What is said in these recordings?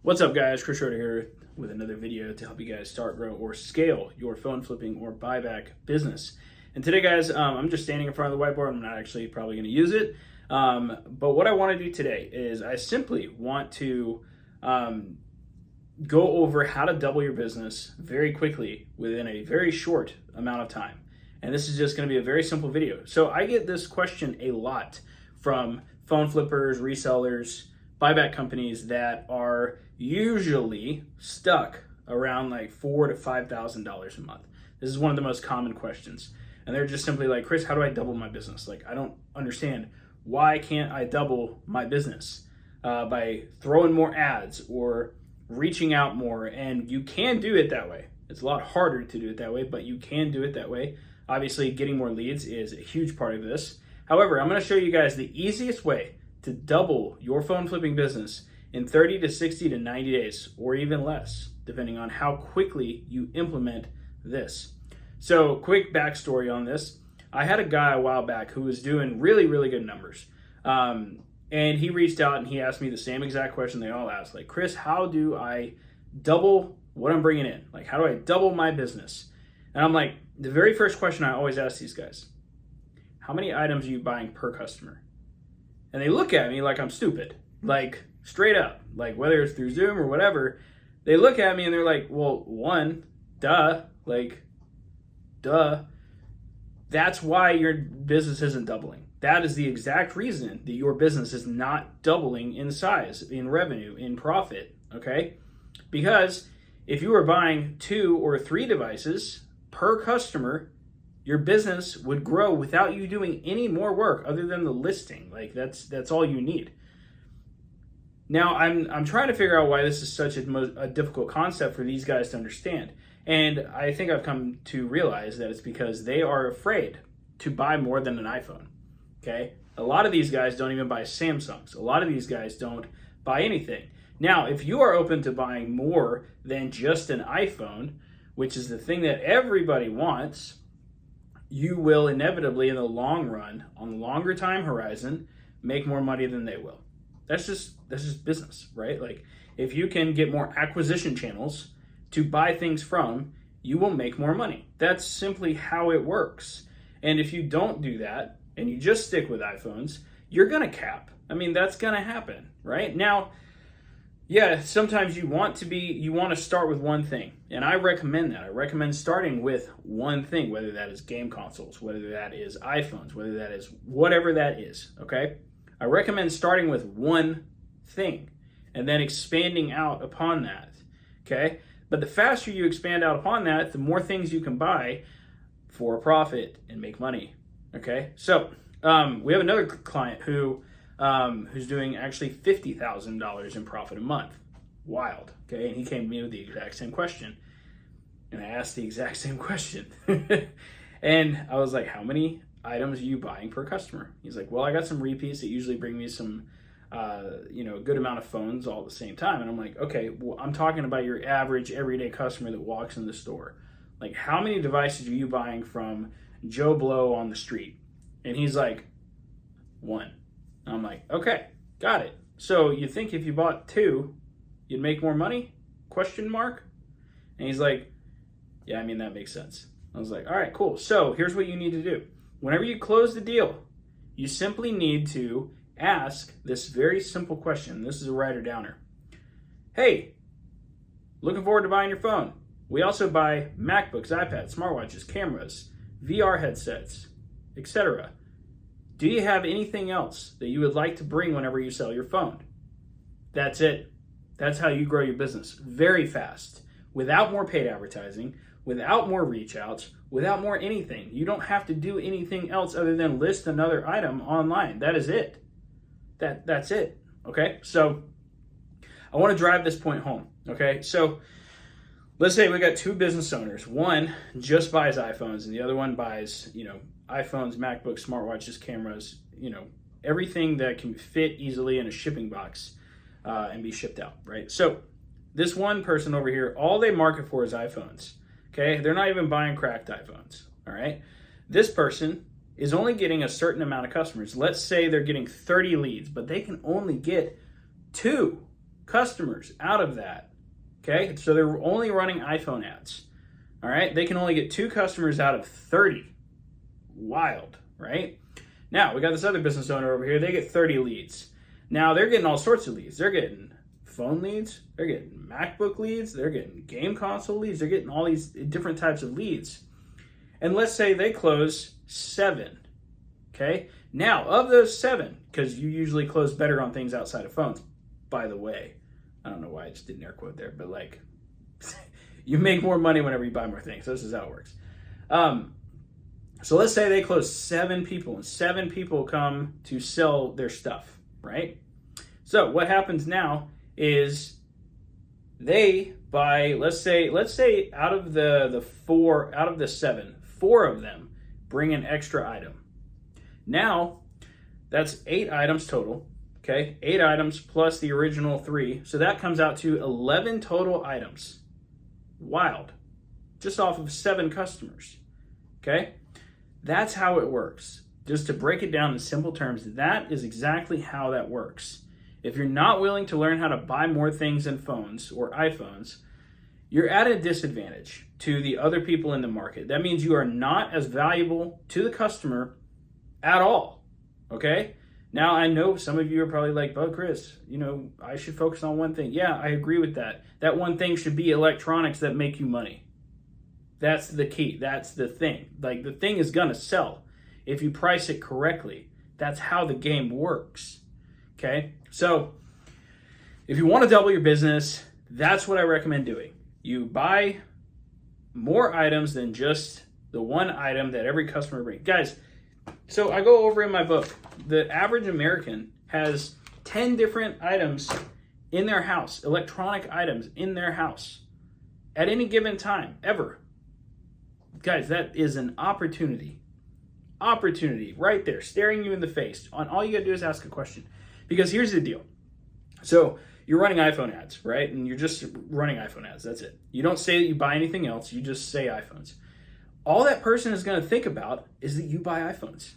What's up, guys? Schroeder here with another video to help you guys start, grow, or scale your phone flipping or buyback business. And today, guys, I'm just standing in front of the whiteboard. I'm not actually probably going to use it. But what I want to do today is I simply want to go over how to double your business very quickly within a very short amount of time. And this is just going to be a very simple video. So I get this question a lot from phone flippers, resellers, buyback companies that are usually stuck around like $4,000 to $5,000 a month. This is one of the most common questions. And they're just simply like, Chris, how do I double my business? Like, I don't understand. Why can't I double my business by throwing more ads or reaching out more? And you can do it that way. It's a lot harder to do it that way, but you can do it that way. Obviously, getting more leads is a huge part of this. However, I'm going to show you guys the easiest way to double your phone flipping business in 30 to 60 to 90 days, or even less, depending on how quickly you implement this. So, quick backstory on this. I had a guy a while back who was doing really, really good numbers. And he reached out and he asked me the same exact question they all ask. Like, Chris, how do I double what I'm bringing in? Like, how do I double my business? And I'm like, the very first question I always ask these guys, how many items are you buying per customer? And they look at me like I'm stupid, like straight up, like whether it's through Zoom or whatever, they look at me and they're like, well, one, duh, like, duh. That's why your business isn't doubling. That is the exact reason that your business is not doubling in size, in revenue, in profit, okay? Because if you were buying 2 or 3 devices per customer, your business would grow without you doing any more work other than the listing. Like that's all you need. Now I'm trying to figure out why this is such a difficult concept for these guys to understand. And I think I've come to realize that it's because they are afraid to buy more than an iPhone. Okay? A lot of these guys don't even buy Samsungs. A lot of these guys don't buy anything. Now, if you are open to buying more than just an iPhone, which is the thing that everybody wants, you will inevitably, in the long run, on the longer time horizon, make more money than they will. That's just business, right? Like, if you can get more acquisition channels to buy things from, you will make more money. That's simply how it works. And if you don't do that, and you just stick with iPhones, you're gonna cap. I mean, that's gonna happen, right? Now, yeah, sometimes you want to start with one thing. And I recommend that. I recommend starting with one thing, whether that is game consoles, whether that is iPhones, whether that is whatever that is, okay? I recommend starting with one thing and then expanding out upon that, okay? But the faster you expand out upon that, the more things you can buy for a profit and make money, okay? So we have another client who's doing actually $50,000 in profit a month. Wild, okay? And he came to me with the exact same question. And I asked the exact same question. And I was like, how many items are you buying per customer? He's like, well, I got some repeats that usually bring me some, a good amount of phones all at the same time. And I'm like, okay, well, I'm talking about your average everyday customer that walks in the store. Like, how many devices are you buying from Joe Blow on the street? And he's like, 1. I'm like, okay, got it. So you think if you bought 2, you'd make more money? Question mark. And he's like, yeah, I mean, that makes sense. I was like, all right, cool. So here's what you need to do. Whenever you close the deal, you simply need to ask this very simple question. This is a writer downer. Hey, looking forward to buying your phone. We also buy MacBooks, iPads, smartwatches, cameras, VR headsets, etc. Do you have anything else that you would like to bring whenever you sell your phone? That's it. That's how you grow your business very fast, without more paid advertising, without more reach outs, without more anything. You don't have to do anything else other than list another item online. That is it. That's it. Okay? So I want to drive this point home. Okay? So let's say we got 2 business owners. One just buys iPhones and the other one buys, iPhones, MacBooks, smartwatches, cameras, everything that can fit easily in a shipping box and be shipped out, right? So this one person over here, all they market for is iPhones, okay? They're not even buying cracked iPhones, all right? This person is only getting a certain amount of customers. Let's say they're getting 30 leads, but they can only get 2 customers out of that. Okay, so they're only running iPhone ads. All right, they can only get 2 customers out of 30. Wild, right? Now we got this other business owner over here. They get 30 leads. Now they're getting all sorts of leads. They're getting phone leads. They're getting MacBook leads. They're getting game console leads. They're getting all these different types of leads. And let's say they close 7. Okay. Now, of those 7, because you usually close better on things outside of phones, by the way. I don't know why I just did an air quote there, but like, you make more money whenever you buy more things. This is how it works. So let's say they close 7 people, and 7 people come to sell their stuff, right? So what happens now is they buy, let's say out of the 7, 4 of them bring an extra item. Now, that's 8 items total, okay? 8 items plus the original 3. So that comes out to 11 total items. Wild. Just off of 7 customers, okay? That's how it works. Just to break it down in simple terms, that is exactly how that works. If you're not willing to learn how to buy more things in phones or iPhones, you're at a disadvantage to the other people in the market. That means you are not as valuable to the customer at all, okay? Now, I know some of you are probably like, but Chris, I should focus on one thing. Yeah, I agree with that. That one thing should be electronics that make you money. That's the key. That's the thing. Like, the thing is going to sell if you price it correctly. That's how the game works, okay? So, if you want to double your business, that's what I recommend doing. You buy more items than just the one item that every customer brings. Guys, so I go over in my book, the average American has 10 different items in their house, electronic items in their house at any given time, ever. Guys, that is an opportunity right there, staring you in the face. All you gotta do is ask a question. Because here's the deal. So you're running iPhone ads, right? And you're just running iPhone ads, that's it. You don't say that you buy anything else, you just say iPhones. All that person is gonna think about is that you buy iPhones.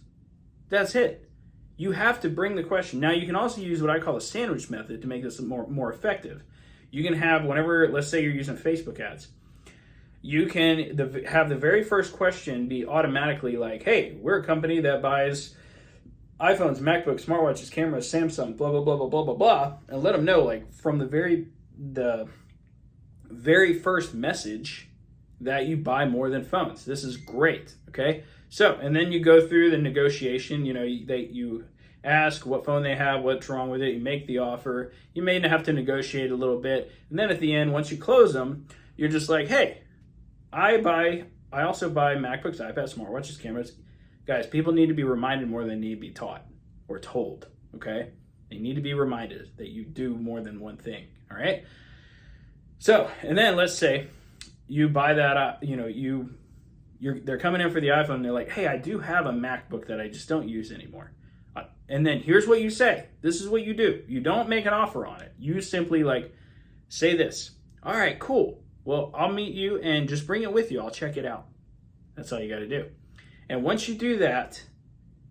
That's it. You have to bring the question. Now, you can also use what I call a sandwich method to make this more effective. You can have, whenever, let's say you're using Facebook ads, you can have the very first question be automatically like, hey, we're a company that buys iPhones, MacBooks, smartwatches, cameras, Samsung, blah, blah, blah, blah, blah, blah, blah, and let them know, like, from the very first message that you buy more than phones. This is great, okay? So, and then you go through the negotiation, you ask what phone they have, what's wrong with it, you make the offer, you may have to negotiate a little bit, and then at the end, once you close them, you're just like, hey, I also buy MacBooks, iPads, smartwatches, cameras. Guys, people need to be reminded more than they need to be taught or told, okay? They need to be reminded that you do more than one thing, all right? So, and then let's say you buy that, they're coming in for the iPhone and they're like, hey, I do have a MacBook that I just don't use anymore. And then here's what you say. This is what you do. You don't make an offer on it. You simply say this. All right, cool. Well, I'll meet you and just bring it with you. I'll check it out. That's all you got to do. And once you do that,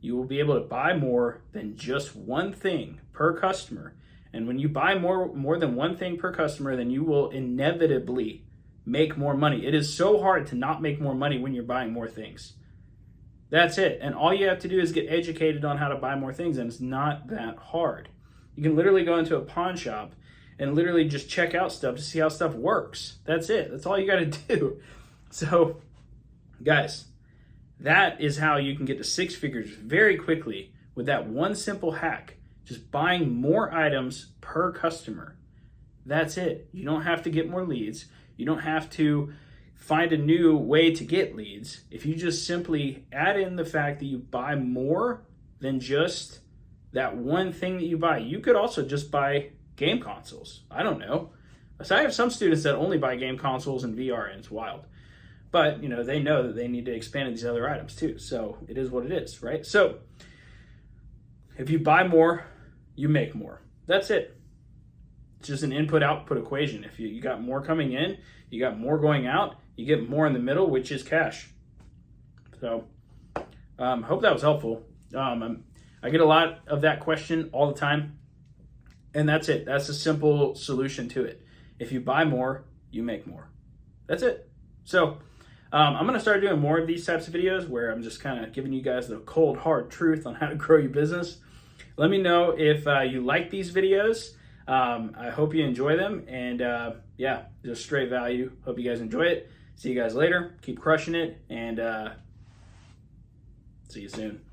you will be able to buy more than just one thing per customer. And when you buy more than one thing per customer, then you will inevitably make more money. It is so hard to not make more money when you're buying more things. That's it. And all you have to do is get educated on how to buy more things, and it's not that hard. You can literally go into a pawn shop and literally just check out stuff to see how stuff works. That's it. That's all you got to do. So, guys, that is how you can get to 6 figures very quickly with that one simple hack. Just buying more items per customer. That's it. You don't have to get more leads. You don't have to find a new way to get leads. If you just simply add in the fact that you buy more than just that one thing that you buy. You could also just buy game consoles. I don't know. So I have some students that only buy game consoles and VR, and it's wild. But, they know that they need to expand these other items too. So it is what it is, right? So if you buy more, you make more. That's it. It's just an input-output equation. If you got more coming in, you got more going out, you get more in the middle, which is cash. So hope that was helpful. I get a lot of that question all the time. And that's it. That's a simple solution to it. If you buy more, you make more. That's it. So I'm going to start doing more of these types of videos where I'm just kind of giving you guys the cold, hard truth on how to grow your business. Let me know if you like these videos. I hope you enjoy them. And yeah, just straight value. Hope you guys enjoy it. See you guys later. Keep crushing it. And see you soon.